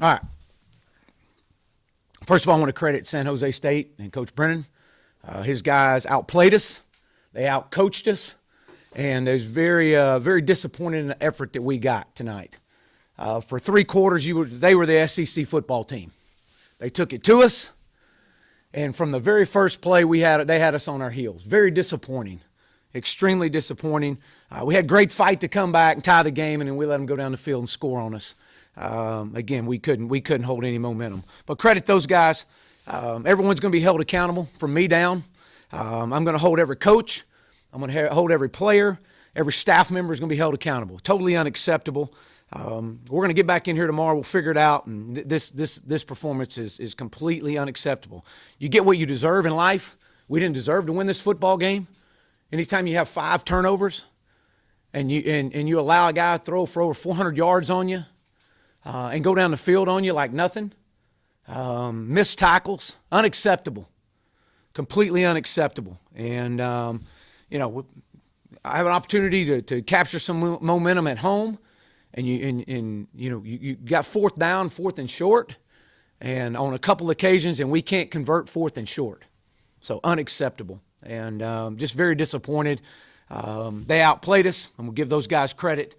All right. First of all, I want to credit San Jose State and Coach Brennan. His guys outplayed us. They outcoached us. And it was very disappointing in the effort that we got tonight. For 3 quarters, they were the SEC football team. They took it to us. And from the very first play, they had us on our heels. Very disappointing. Extremely disappointing. We had great fight to come back and tie the game, and then we let them go down the field and score on us. Again, we couldn't hold any momentum. But credit those guys. Everyone's going to be held accountable from me down. I'm going to hold every coach. I'm going to hold every player. Every staff member is going to be held accountable. Totally unacceptable. We're going to get back in here tomorrow. We'll figure it out. And this performance is completely unacceptable. You get what you deserve in life. We didn't deserve to win this football game. Anytime you have 5 turnovers and you allow a guy to throw for over 400 yards on you and go down the field on you like nothing, missed tackles, unacceptable, completely unacceptable. And I have an opportunity to capture some momentum at home. And you got 4th down, 4th and short, and on a couple occasions, and we can't convert 4th and short. So unacceptable, and just very disappointed. They outplayed us, and we'll give those guys credit.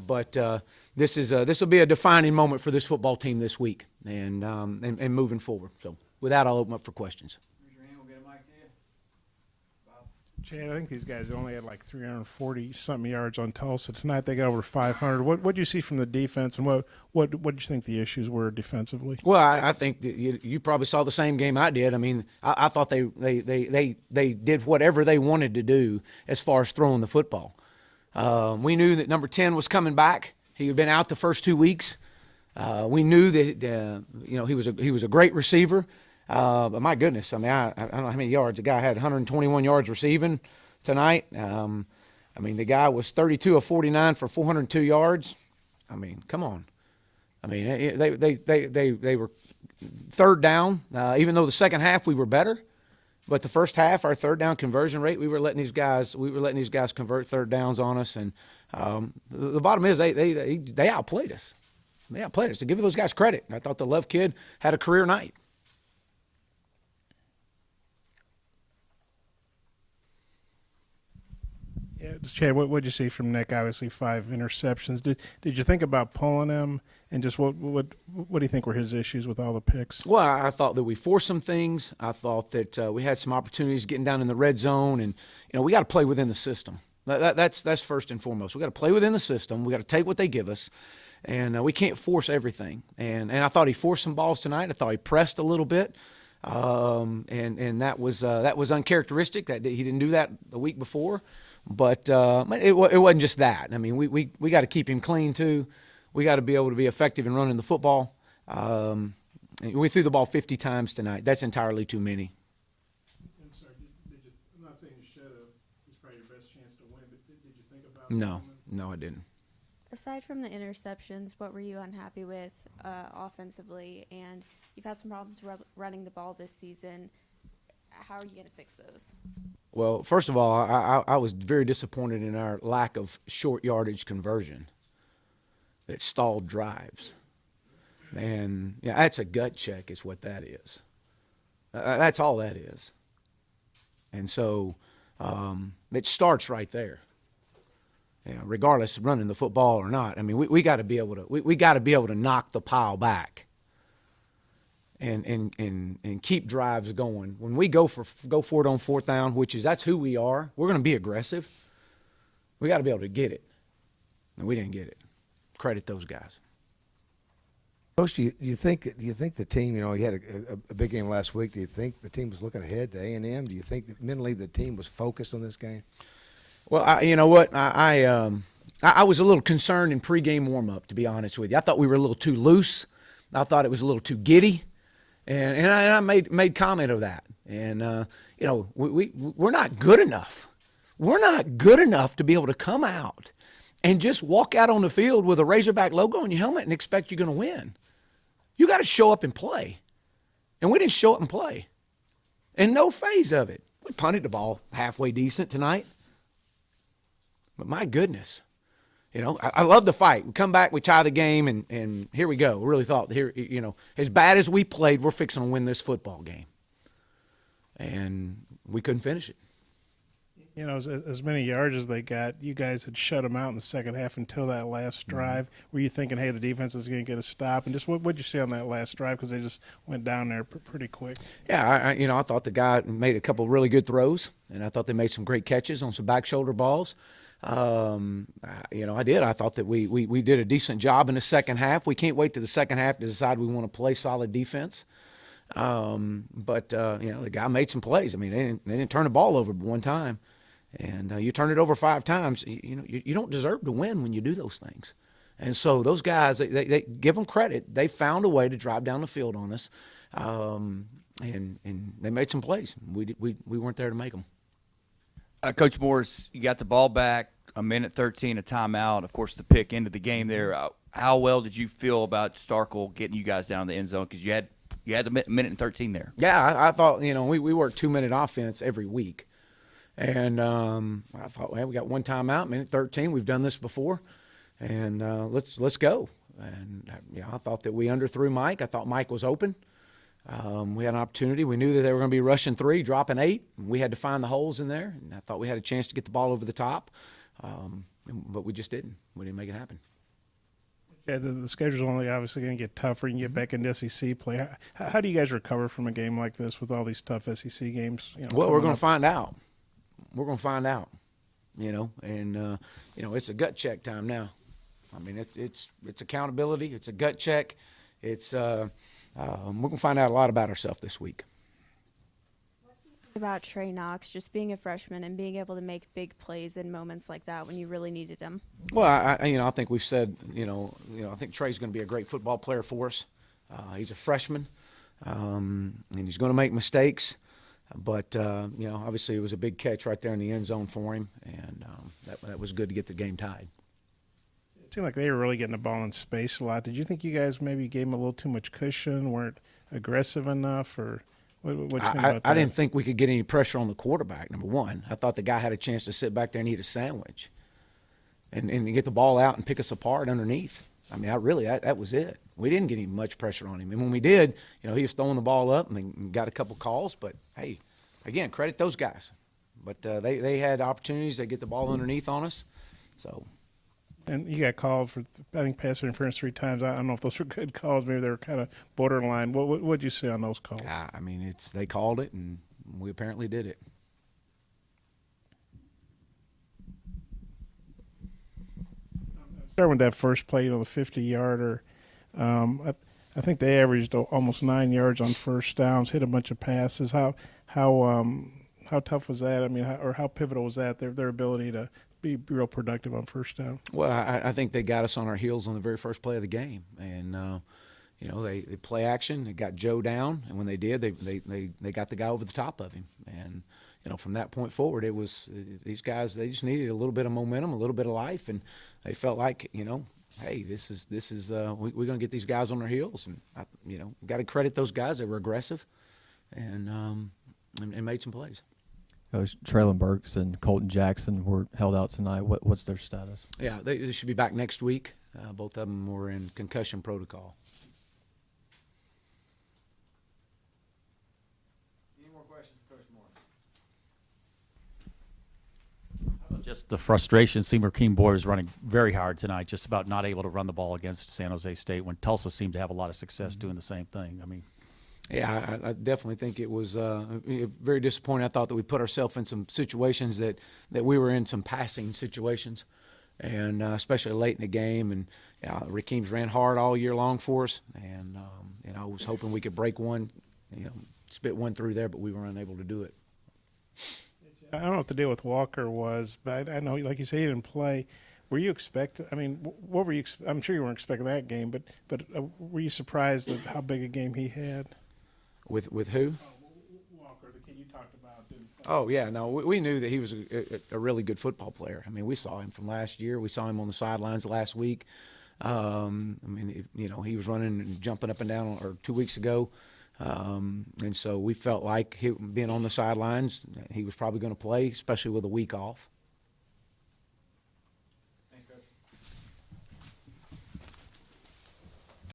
But this will be a defining moment for this football team this week, and moving forward. So with that, I'll open up for questions. Chad, I think these guys only had like 340-something yards on Tulsa. Tonight they got over 500. What did you see from the defense, and what did you think the issues were defensively? Well, I think that you probably saw the same game I did. I mean, I thought they did whatever they wanted to do as far as throwing the football. We knew that number 10 was coming back. He had been out the first 2 weeks. We knew that he was a great receiver. But my goodness, I mean, I don't know how many yards. The guy had 121 yards receiving tonight. The guy was 32 of 49 for 402 yards. I mean, come on. I mean, they were 3rd down. Even though the second half we were better, but the first half, our 3rd down conversion rate, we were letting these guys convert 3rd downs on us. And the bottom is they outplayed us. They outplayed us. To give those guys credit, I thought the Love kid had a career night. Yeah, Chad, what did you see from Nick? Obviously, 5 interceptions. Did you think about pulling him, and just what do you think were his issues with all the picks? Well, I thought that we forced some things. I thought that we had some opportunities getting down in the red zone, and we got to play within the system. That's first and foremost. We got to play within the system. We got to take what they give us, and we can't force everything. And I thought he forced some balls tonight. I thought he pressed a little bit. And that was uncharacteristic. That he didn't do that the week before. But it wasn't just that. I mean, we got to keep him clean too. We got to be able to be effective in running the football. We threw the ball 50 times tonight. That's entirely too many. I'm sorry. I'm not saying you should have. It's probably your best chance to win. But did you think about? No, I didn't. Aside from the interceptions, what were you unhappy with offensively? And you've had some problems running the ball this season. How are you going to fix those? Well, first of all, I was very disappointed in our lack of short yardage conversion that stalled drives. And that's a gut check is what that is. That's all that is. And so it starts right there. Regardless of running the football or not. I mean, we got to be able to we got to be able to knock the pile back. And keep drives going. When we go for it on 4th down, that's who we are. We're going to be aggressive. We got to be able to get it, and we didn't get it. Credit those guys. Coach, do you think the team? He had a big game last week. Do you think the team was looking ahead to A&M? Do you think that mentally the team was focused on this game? Well, you know what? I was a little concerned in pregame warm-up, to be honest with you. I thought we were a little too loose. I thought it was a little too giddy. And I made comment of that. And, we're not good enough. We're not good enough to be able to come out and just walk out on the field with a Razorback logo on your helmet and expect you're going to win. You got to show up and play. And we didn't show up and play. And no phase of it. We punted the ball halfway decent tonight. But my goodness, I love the fight. We come back, we tie the game, and here we go. We really thought, as bad as we played, we're fixing to win this football game. And we couldn't finish it. As many yards as they got, you guys had shut them out in the second half until that last drive. Were you thinking, hey, the defense is going to get a stop? And just what did you see on that last drive? Because they just went down there pretty quick. Yeah, I thought the guy made a couple of really good throws, and I thought they made some great catches on some back shoulder balls. I did. I thought that we did a decent job in the second half. We can't wait to the second half to decide we want to play solid defense. The guy made some plays. I mean, they didn't turn the ball over one time. And you turn it over 5 times, you don't deserve to win when you do those things. And so those guys, they give them credit. They found a way to drive down the field on us, and they made some plays. We weren't there to make them. Coach Morris, you got the ball back, a minute 13, a timeout. Of course, the pick into the game there. How well did you feel about Starkle getting you guys down in the end zone? Because you had the minute and 13 there. Yeah, I thought, we work 2-minute offense every week. And I thought, well, we got one timeout, minute 13. We've done this before, and let's go. And I thought that we underthrew Mike. I thought Mike was open. We had an opportunity. We knew that they were going to be rushing 3, dropping 8. We had to find the holes in there, and I thought we had a chance to get the ball over the top, but we just didn't. We didn't make it happen. Yeah, the schedule's only obviously going to get tougher. You can get back into SEC play. How do you guys recover from a game like this with all these tough SEC games? Well, we're going to find out. We're going to find out, it's a gut check time now. I mean, it's accountability. It's a gut check. It's we're going to find out a lot about ourselves this week. What do you think about Trey Knox just being a freshman and being able to make big plays in moments like that when you really needed him? Well, I think we've said, I think Trey's going to be a great football player for us. He's a freshman, and he's going to make mistakes. But, obviously it was a big catch right there in the end zone for him, and that was good to get the game tied. It seemed like they were really getting the ball in space a lot. Did you think you guys maybe gave them a little too much cushion, weren't aggressive enough, or what do you think about that? I didn't think we could get any pressure on the quarterback, number one. I thought the guy had a chance to sit back there and eat a sandwich and get the ball out and pick us apart underneath. I mean, that was it. We didn't get any much pressure on him. And when we did, he was throwing the ball up and got a couple calls. But, hey, again, credit those guys. But they had opportunities. They get the ball underneath on us. So. And you got called for, I think, pass interference 3 times. I don't know if those were good calls. Maybe they were kind of borderline. What did you say on those calls? I mean, they called it, and we apparently did it. Start with that first play, the 50-yarder. I think they averaged almost 9 yards on first downs, hit a bunch of passes. How tough was that? I mean, how pivotal was that? Their ability to be real productive on first down. Well, I think they got us on our heels on the very first play of the game, and they play action. They got Joe down, and when they did, they got the guy over the top of him, and from that point forward, it was these guys. They just needed a little bit of momentum, a little bit of life, and they felt like hey, this is we're going to get these guys on their heels, and got to credit those guys. They were aggressive, and made some plays. Coach Traylon Burks and Colton Jackson were held out tonight. What's their status? Yeah, they should be back next week. Both of them were in concussion protocol. Any more questions for Coach Morris? Just the frustration. Seymour Keenboy was running very hard tonight, just about not able to run the ball against San Jose State when Tulsa seemed to have a lot of success doing the same thing. I mean, yeah, I definitely think it was very disappointing. I thought that we put ourselves in some situations that we were in some passing situations, and especially late in the game. And Rakeem's ran hard all year long for us, and I was hoping we could break one, spit one through there, but we were unable to do it. I don't know what the deal with Walker was, but I know, like you say, he didn't play. Were you expecting? I mean, what were you? I'm sure you weren't expecting that game, but were you surprised at how big a game he had? With who? Walker, the kid you talked about. Didn't play. Oh yeah, no, we knew that he was a really good football player. I mean, we saw him from last year. We saw him on the sidelines last week. I mean, he was running and jumping up and down, or 2 weeks ago. And so we felt like being on the sidelines, he was probably going to play, especially with a week off. Thanks, Coach.